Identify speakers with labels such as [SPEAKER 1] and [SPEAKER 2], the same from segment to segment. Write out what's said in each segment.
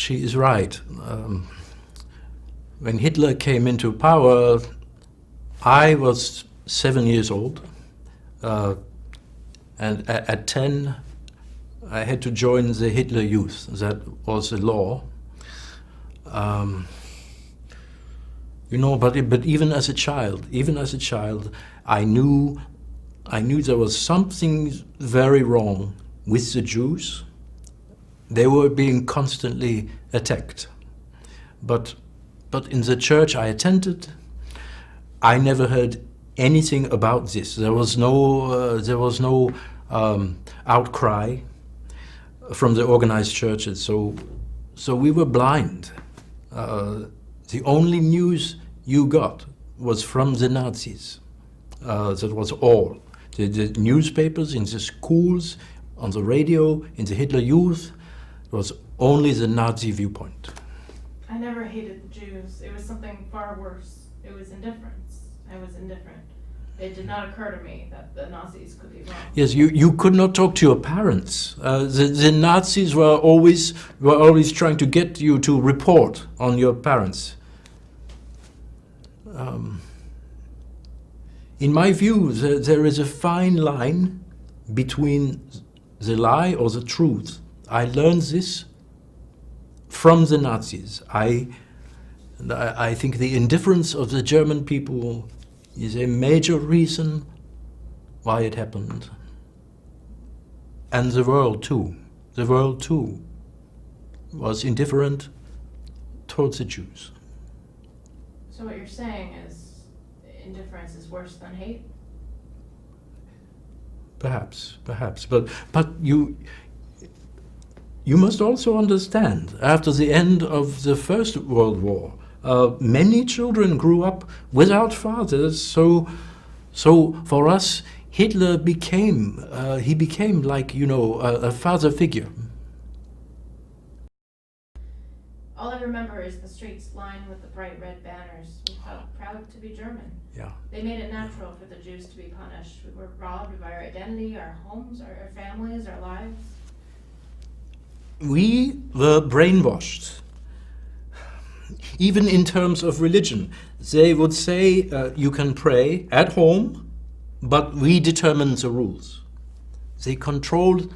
[SPEAKER 1] she is right. When Hitler came into power, I was 7 years old, and at 10, I had to join the Hitler Youth. That was the law. But even as a child, I knew there was something very wrong with the Jews. They were being constantly attacked. But in the church I attended, I never heard anything about this. There was no outcry from the organized churches. So we were blind. The only news you got was from the Nazis. That was all. The newspapers, in the schools, on the radio, in the Hitler Youth, it was only the Nazi viewpoint.
[SPEAKER 2] I never hated the Jews. It was something far worse. It was indifference. I was indifferent. It did not occur to me that the Nazis could be wrong.
[SPEAKER 1] Yes, you could not talk to your parents. The Nazis were always trying to get you to report on your parents. In my view, there is a fine line between the lie or the truth. I learned this from the Nazis. I think the indifference of the German people is a major reason why it happened. And the world too. The world too was indifferent towards the Jews.
[SPEAKER 2] So what you're saying is indifference is worse than hate?
[SPEAKER 1] Perhaps. But you must also understand, after the end of the First World War, many children grew up without fathers, so for us, Hitler became like, a father figure.
[SPEAKER 2] All I remember is the streets lined with the bright red banners. We felt proud to be German.
[SPEAKER 1] Yeah.
[SPEAKER 2] They made it natural for the Jews to be punished. We were robbed of our identity, our homes, our families, our lives.
[SPEAKER 1] We were brainwashed. Even in terms of religion, they would say you can pray at home, but we determine the rules. They controlled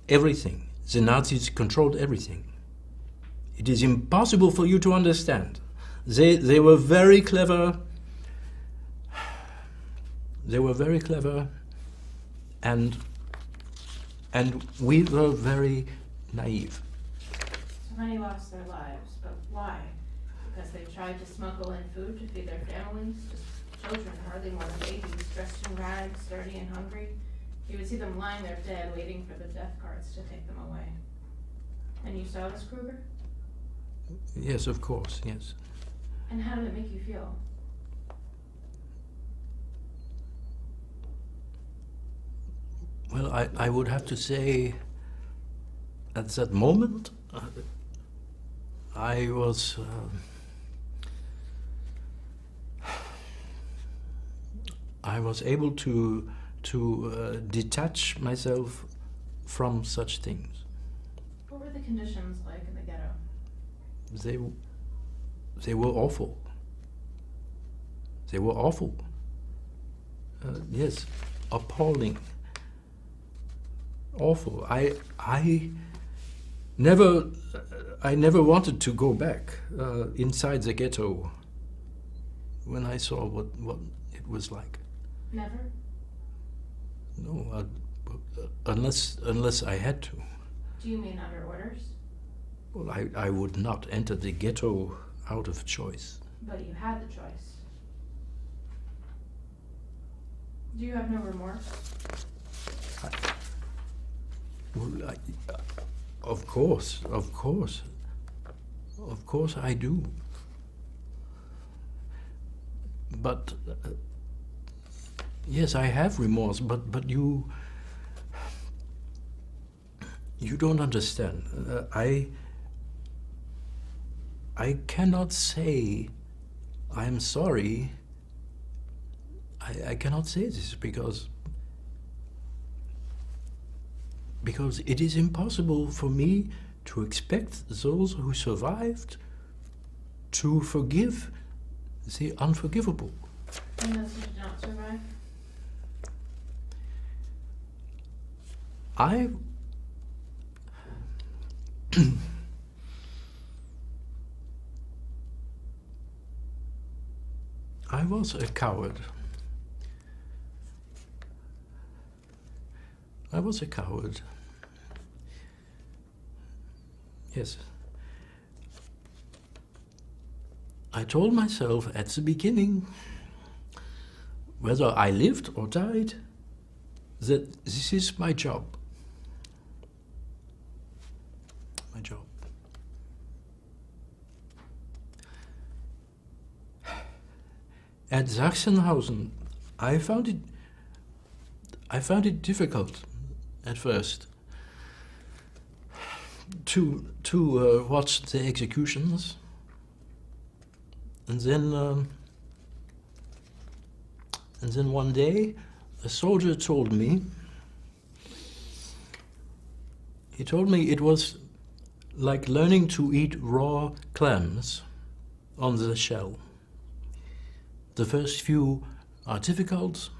[SPEAKER 1] everything. The Nazis controlled everything. It is impossible for you to understand. They were very clever. They were very clever, and we were very naive.
[SPEAKER 2] So many lost their lives, but why? Because they tried to smuggle in food to feed their families, just children, hardly more than babies, dressed in rags, dirty and hungry. You would see them lying there dead, waiting for the death carts to take them away. And you saw this, KRUGER?
[SPEAKER 1] Yes, of course, yes.
[SPEAKER 2] And how did it make you feel?
[SPEAKER 1] Well, I would have to say, at that moment, I was able to detach myself from such things.
[SPEAKER 2] What were the conditions like in the ghetto?
[SPEAKER 1] They were awful. They were awful. Yes, appalling. Awful. I never wanted to go back inside the ghetto when I saw what it was like.
[SPEAKER 2] Never?
[SPEAKER 1] No, unless I had to.
[SPEAKER 2] Do you mean under orders?
[SPEAKER 1] Well, I would not enter the ghetto out of choice.
[SPEAKER 2] But you had the choice. Do you have no remorse?
[SPEAKER 1] Of course I do. But yes, I have remorse. But you don't understand. I cannot say I'm sorry. I cannot say this because it is impossible for me to expect those who survived to forgive the unforgivable.
[SPEAKER 2] And those who did not survive?
[SPEAKER 1] I was a coward. I was a coward. Yes. I told myself at the beginning, whether I lived or died, that this is my job. My job. At Sachsenhausen, I found it difficult at first to watch the executions, and then one day a soldier told me. He told me it was like learning to eat raw clams on the shell. The first few are difficult,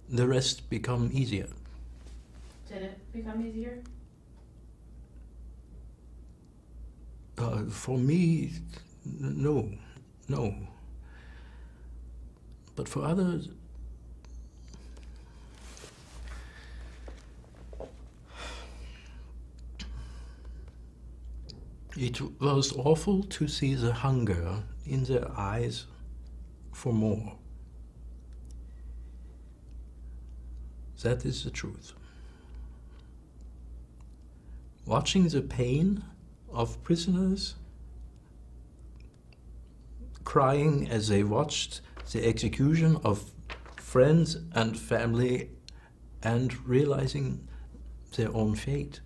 [SPEAKER 1] the rest become easier.
[SPEAKER 2] Did it become easier?
[SPEAKER 1] For me, no. But for others, it was awful to see the hunger in their eyes for more. That is the truth. Watching the pain of prisoners crying as they watched the execution of friends and family and realizing their own fate.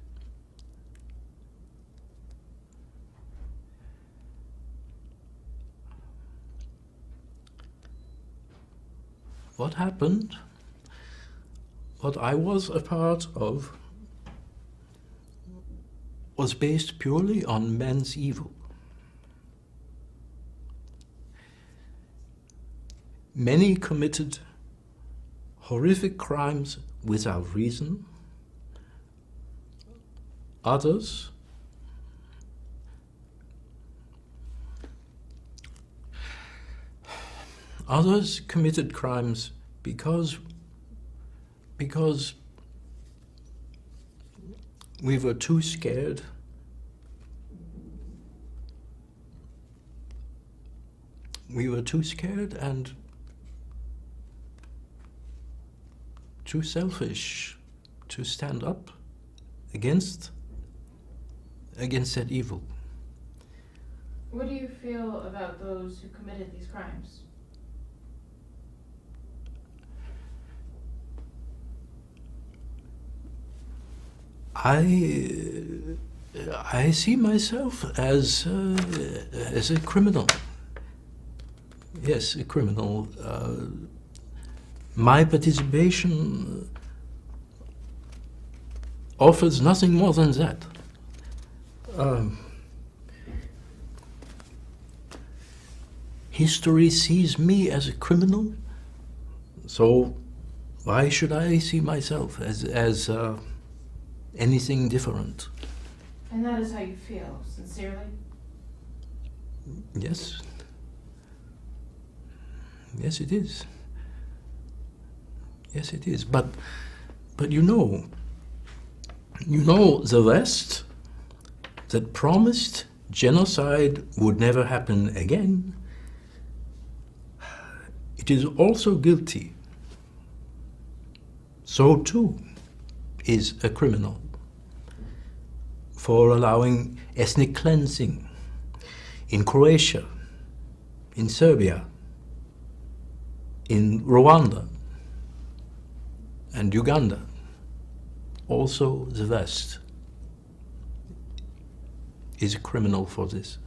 [SPEAKER 1] What happened, what I was a part of, was based purely on man's evil. Many committed horrific crimes without reason. Others committed crimes because we were too scared. We were too scared and too selfish to stand up against that evil.
[SPEAKER 2] What do you feel about those who committed these crimes?
[SPEAKER 1] I see myself as a criminal. Yes, a criminal. My participation offers nothing more than that. History sees me as a criminal, so why should I see myself as anything different?
[SPEAKER 2] And that is how you feel, sincerely?
[SPEAKER 1] Yes. Yes, it is. Yes, it is. But you know the West that promised genocide would never happen again, it is also guilty. So too is a criminal for allowing ethnic cleansing in Croatia, in Serbia, in Rwanda and Uganda. Also the West is a criminal for this.